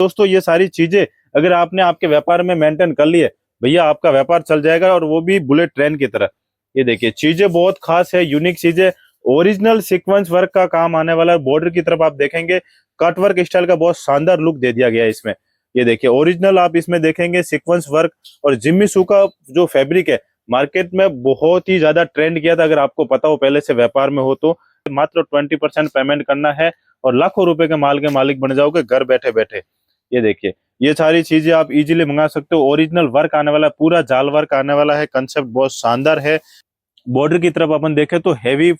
दोस्तों ये सारी चीजें अगर आपने आपके व्यापार में मेंटेन कर ली है, भैया आपका व्यापार चल जाएगा, और वो भी बुलेट ट्रेन की तरह। ये देखिए चीजें बहुत खास है, यूनिक चीजें, ओरिजिनल सीक्वेंस वर्क का काम आने वाला है। बॉर्डर की तरफ आप देखेंगे कट वर्क स्टाइल का बहुत शानदार लुक दे दिया गया है इसमें। ये देखिए ओरिजिनल आप इसमें देखेंगे सीक्वेंस वर्क। और जिम्मी चू का जो फैब्रिक है मार्केट में बहुत ही ज्यादा ट्रेंड किया था, अगर आपको पता हो पहले से व्यापार में हो तो। मात्र 20% पेमेंट करना है और लाखों रुपए के माल के मालिक बन जाओगे घर बैठे बैठे। ये देखिए ये सारी चीजें आप इजीली मंगा सकते हो। ओरिजिनल वर्क आने वाला है, पूरा जाल वर्क आने वाला है, कंसेप्ट बहुत शानदार है। बॉर्डर की तरफ अपन देखें तो हैवी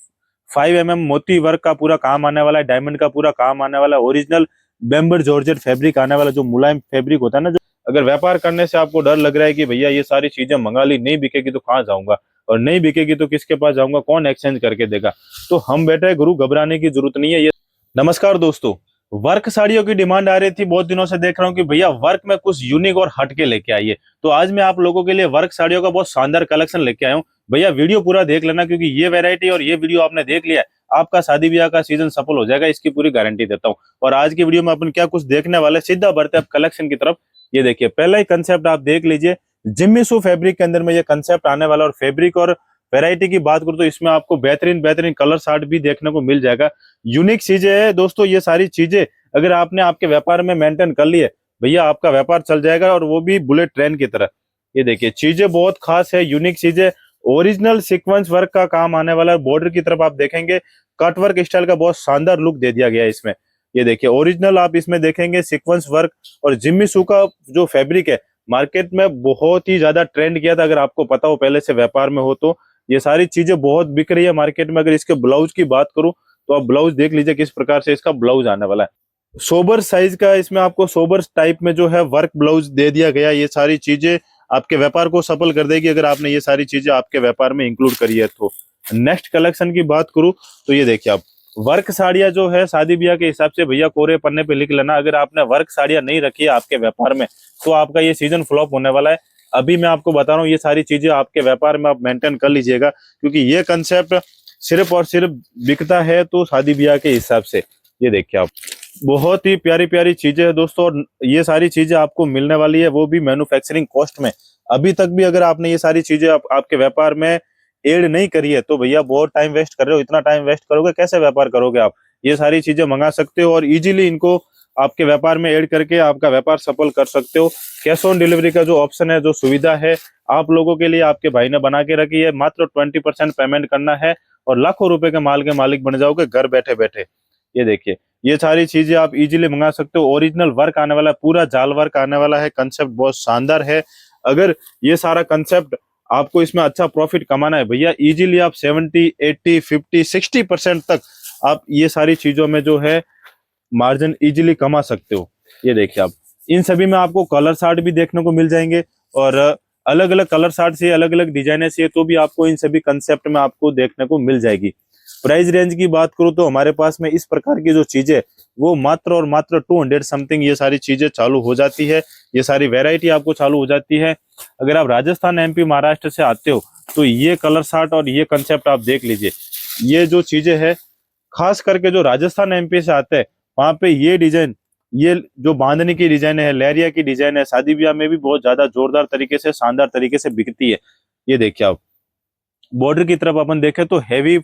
5 mm मोती वर्क का पूरा काम आने वाला है, डायमंड का पूरा काम आने वाला है, ओरिजिनल बेम्बर जॉर्जेट फैब्रिक आने वाला, जो मुलायम फैब्रिक होता है ना। जो अगर व्यापार करने से आपको डर लग रहा है कि भैया ये सारी चीजें मंगा ली, नहीं बिकेगी तो कहाँ जाऊंगा, और नहीं बिकेगी तो किसके पास जाऊंगा, कौन एक्सचेंज करके देगा, तो हम बैठे गुरु, घबराने की जरूरत नहीं है। ये नमस्कार दोस्तों, वर्क साड़ियों की डिमांड आ रही थी, बहुत दिनों से देख रहा हूँ कि भैया वर्क में कुछ यूनिक और हटके लेके आइए। तो आज मैं आप लोगों के लिए वर्क साड़ियों का बहुत शानदार कलेक्शन लेके आया हूँ। भैया वीडियो पूरा देख लेना, क्योंकि ये वैरायटी और ये वीडियो आपने देख लिया है, आपका शादी ब्याह का सीजन सफल हो जाएगा, इसकी पूरी गारंटी देता हूँ। और आज की वीडियो में अपन क्या कुछ देखने वाले, सीधा बढ़ते हैं कलेक्शन की तरफ। ये देखिए पहला ही कंसेप्ट आप देख लीजिए, जिम्मी चू फैब्रिक के अंदर में ये कंसेप्ट आने वाला। और फैब्रिक और वैरायटी की बात करूं तो इसमें आपको बेहतरीन बेहतरीन कलर चार्ट भी देखने को मिल जाएगा। यूनिक चीजें है दोस्तों, ये सारी चीजें अगर आपने आपके व्यापार में मेंटेन कर ली है, भैया आपका व्यापार चल जाएगा, और वो भी बुलेट ट्रेन की तरह। ये देखिए चीजें बहुत खास है, यूनिक चीजें, ओरिजिनल सीक्वेंस वर्क का काम आने वाला है। बॉर्डर की तरफ आप देखेंगे कट वर्क स्टाइल का बहुत शानदार लुक दे दिया गया है इसमें। ये देखिए ओरिजिनल आप इसमें देखेंगे सीक्वेंस वर्क। और जिम्मी चू का जो फैब्रिक है मार्केट में बहुत ही ज्यादा ट्रेंड किया था, अगर आपको पता हो पहले से व्यापार में हो तो। ये सारी चीजें बहुत बिक रही है मार्केट में। अगर इसके ब्लाउज की बात करूं तो आप ब्लाउज देख लीजिए किस प्रकार से इसका ब्लाउज आने वाला है। सोबर साइज का इसमें आपको सोबर टाइप में जो है वर्क ब्लाउज दे दिया गया। ये सारी चीजें आपके व्यापार को सफल कर देगी, अगर आपने ये सारी चीजें आपके व्यापार में इंक्लूड करी है तो। नेक्स्ट कलेक्शन की बात करूं तो ये देखिए आप वर्क साड़ियां जो है शादी ब्याह के हिसाब से, भैया कोरे पन्ने पे लिख लेना, अगर आपने वर्क साड़ियां नहीं रखी है आपके व्यापार में तो आपका ये सीजन फ्लॉप होने वाला है। अभी मैं आपको बता रहा हूँ, ये सारी चीजें आपके व्यापार में आप मेंटेन कर लीजिएगा, क्योंकि ये कंसेप्ट सिर्फ और सिर्फ बिकता है तो शादी ब्याह के हिसाब से। ये देखिए आप बहुत ही प्यारी प्यारी चीजें है दोस्तों, और ये सारी चीजें आपको मिलने वाली है वो भी मैन्युफैक्चरिंग कॉस्ट में। अभी तक भी अगर आपने ये सारी चीजें आपके व्यापार में एड नहीं करी है तो भैया बहुत टाइम वेस्ट कर रहे हो। इतना टाइम वेस्ट करोगे कैसे व्यापार करोगे आप। ये सारी चीजें मंगा सकते हो और इजीली इनको आपके व्यापार में ऐड करके आपका व्यापार सफल कर सकते हो। कैश ऑन डिलीवरी का जो ऑप्शन है, जो सुविधा है आप लोगों के लिए आपके भाई ने बना के रखी है। मात्र 20% पेमेंट करना है और लाखों रुपए के माल के मालिक बन जाओगे घर बैठे बैठे। ये देखिए ये सारी चीजें आप इजीली मंगा सकते हो। ओरिजिनल वर्क आने वाला है, पूरा जाल वर्क आने वाला है, कंसेप्ट बहुत शानदार है। अगर ये सारा कंसेप्ट आपको इसमें अच्छा प्रॉफिट कमाना है भैया, इजीली आप 70, 80, 50, 60% तक आप ये सारी चीजों में जो है मार्जिन इजीली कमा सकते हो। ये देखिए आप इन सभी में आपको कलर चार्ट भी देखने को मिल जाएंगे, और अलग अलग कलर चार्ट से अलग अलग डिजाइने से तो भी आपको इन सभी कंसेप्ट में आपको देखने को मिल जाएगी। प्राइस रेंज की बात करूं तो हमारे पास में इस प्रकार की जो चीजें वो मात्र और मात्र 200 समथिंग ये सारी चीजें चालू हो जाती है। ये सारी वैरायटी आपको चालू हो जाती है। अगर आप राजस्थान, एमपी, महाराष्ट्र से आते हो तो ये कलर चार्ट और ये कंसेप्ट आप देख लीजिए। ये जो चीजें है खास करके जो राजस्थान, एमपी से आते हैं वहां पे ये डिजाइन, ये जो बांधनी की डिजाइन है, लहरिया की डिजाइन है, शादी ब्याह में भी बहुत ज्यादा जोरदार तरीके से, शानदार तरीके से बिकती है। ये देखिए आप बॉर्डर की तरफ अपन देखें तो हैवी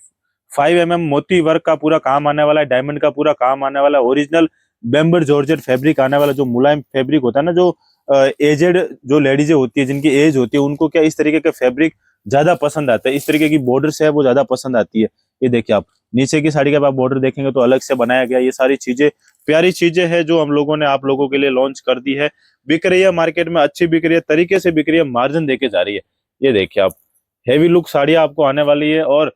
5 mm मोती वर्क का पूरा काम आने वाला है, डायमंड का पूरा काम आने वाला है, ओरिजिनल बेम्बर जॉर्जेट फैब्रिक आने वाला, जो मुलायम फैब्रिक होता है ना। जो एजेड जो लेडीजें होती है, जिनकी एज होती है, उनको क्या इस तरीके का फैब्रिक ज्यादा पसंद आता है, इस तरीके की बॉर्डर से है वो ज्यादा पसंद आती है। ये देखिए आप नीचे की साड़ी का आप बॉर्डर देखेंगे तो अलग से बनाया गया। ये सारी चीजें प्यारी चीजें हैं जो हम लोगों ने आप लोगों के लिए लॉन्च कर दी है। बिक रही है मार्केट में, अच्छी बिक रही है, तरीके से बिक रही है, मार्जिन देके जा रही है। ये देखिए आप हैवी लुक साड़ियां आपको आने वाली है, और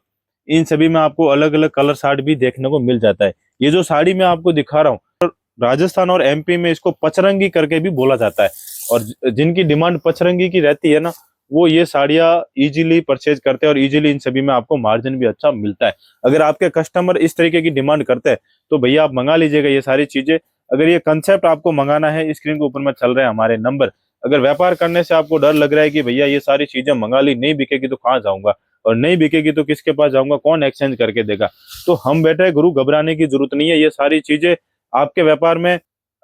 इन सभी में आपको अलग अलग कलर चार्ट भी देखने को मिल जाता है। ये जो साड़ी मैं आपको दिखा रहा हूँ, राजस्थान और एमपी में इसको पचरंगी करके भी बोला जाता है, और जिनकी डिमांड पचरंगी की रहती है ना, वो ये साड़ियां इजीली परचेज करते हैं, और इजीली इन सभी में आपको मार्जिन भी अच्छा मिलता है। अगर आपके कस्टमर इस तरीके की डिमांड करते हैं तो भैया आप मंगा लीजिएगा ये सारी चीजें। अगर ये कंसेप्ट आपको मंगाना है, स्क्रीन के ऊपर में चल रहे हैं हमारे नंबर। अगर व्यापार करने से आपको डर लग रहा है कि भैया ये सारी चीजें मंगा ली, नहीं बिकेगी तो कहाँ जाऊंगा, और नहीं बिकेगी तो किसके पास जाऊंगा, कौन एक्सचेंज करके देगा, तो हम बैठे गुरु, घबराने की जरूरत नहीं है। ये सारी चीजें आपके व्यापार में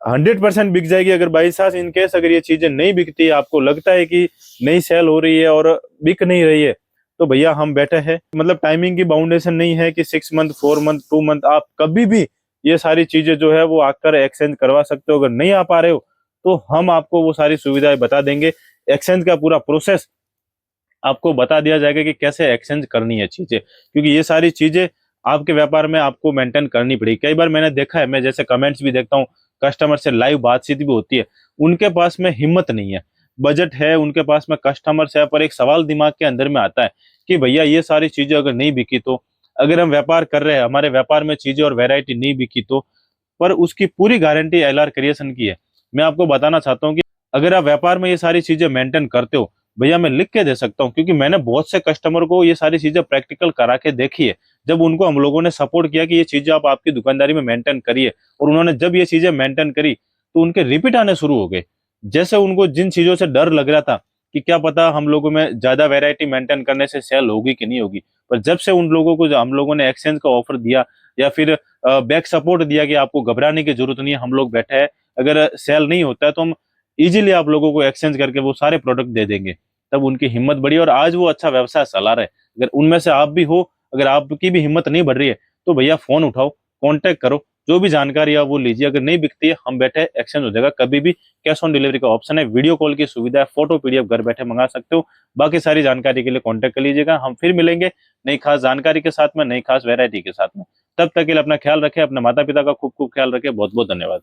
100% बिक जाएगी। अगर बाई चांस इन केस अगर ये चीजें नहीं बिकती, आपको लगता है कि नहीं सेल हो रही है और बिक नहीं रही है, तो भैया हम बैठे हैं। मतलब टाइमिंग की बाउंडेशन नहीं है कि 6 मंथ, 4 मंथ, 2 मंथ, आप कभी भी ये सारी चीजें जो है वो आकर एक्सचेंज करवा सकते हो। अगर नहीं आ पा रहे हो तो हम आपको वो सारी सुविधाएं बता देंगे। एक्सचेंज का पूरा प्रोसेस आपको बता दिया जाएगा कि कैसे एक्सचेंज करनी है चीजें, क्योंकि ये सारी चीजें आपके व्यापार में आपको मेंटेन करनी पड़ेगी। कई बार मैंने देखा है, मैं जैसे कमेंट्स भी देखता हूँ, कस्टमर से लाइव बातचीत भी होती है, उनके पास में हिम्मत नहीं है, बजट है उनके पास में, कस्टमर से, पर एक सवाल दिमाग के अंदर में आता है कि भैया ये सारी चीजें अगर नहीं बिकी तो, अगर हम व्यापार कर रहे हैं, हमारे व्यापार में चीजें और वैरायटी नहीं बिकी तो। पर उसकी पूरी गारंटी एलआर क्रिएशन की है। मैं आपको बताना चाहता हूँ कि अगर आप व्यापार में ये सारी चीजें मेंटेन करते हो, भैया मैं लिख के दे सकता हूँ, क्योंकि मैंने बहुत से कस्टमर को ये सारी चीजें प्रैक्टिकल करा के देखी है। जब उनको हम लोगों ने सपोर्ट किया कि ये चीजें आप आपकी दुकानदारी में मेंटेन करिए, और उन्होंने जब ये चीजें मेंटेन करी तो उनके रिपीट आने शुरू हो गए। जैसे उनको जिन चीजों से डर लग रहा था कि क्या पता हम लोगों में ज्यादा वेरायटी मेंटेन करने से सेल होगी कि नहीं होगी, पर जब से उन लोगों को, जो हम लोगों ने एक्सचेंज का ऑफर दिया या फिर बैक सपोर्ट दिया कि आपको घबराने की जरूरत नहीं है, हम लोग बैठे हैं, अगर सेल नहीं होता है तो हम इजीली आप लोगों को एक्सचेंज करके वो सारे प्रोडक्ट दे देंगे, तब उनकी हिम्मत बढ़ी और आज वो अच्छा व्यवसाय चला रहे। अगर उनमें से आप भी हो, अगर आपकी भी हिम्मत नहीं बढ़ रही है, तो भैया फोन उठाओ, कांटेक्ट करो, जो भी जानकारी है वो लीजिए। अगर नहीं बिकती है, हम बैठे, एक्सचेंज हो जाएगा कभी भी। कैश ऑन डिलीवरी का ऑप्शन है, वीडियो कॉल की सुविधा है, फोटो पीडीएफ घर बैठे मंगा सकते हो। बाकी सारी जानकारी के लिए कांटेक्ट कर लीजिएगा। हम फिर मिलेंगे नई खास जानकारी के साथ में, नई खास वैरायटी के साथ में। तब तक के लिए अपना ख्याल रखें, अपने माता पिता का खूब खूब ख्याल रखें। बहुत बहुत धन्यवाद।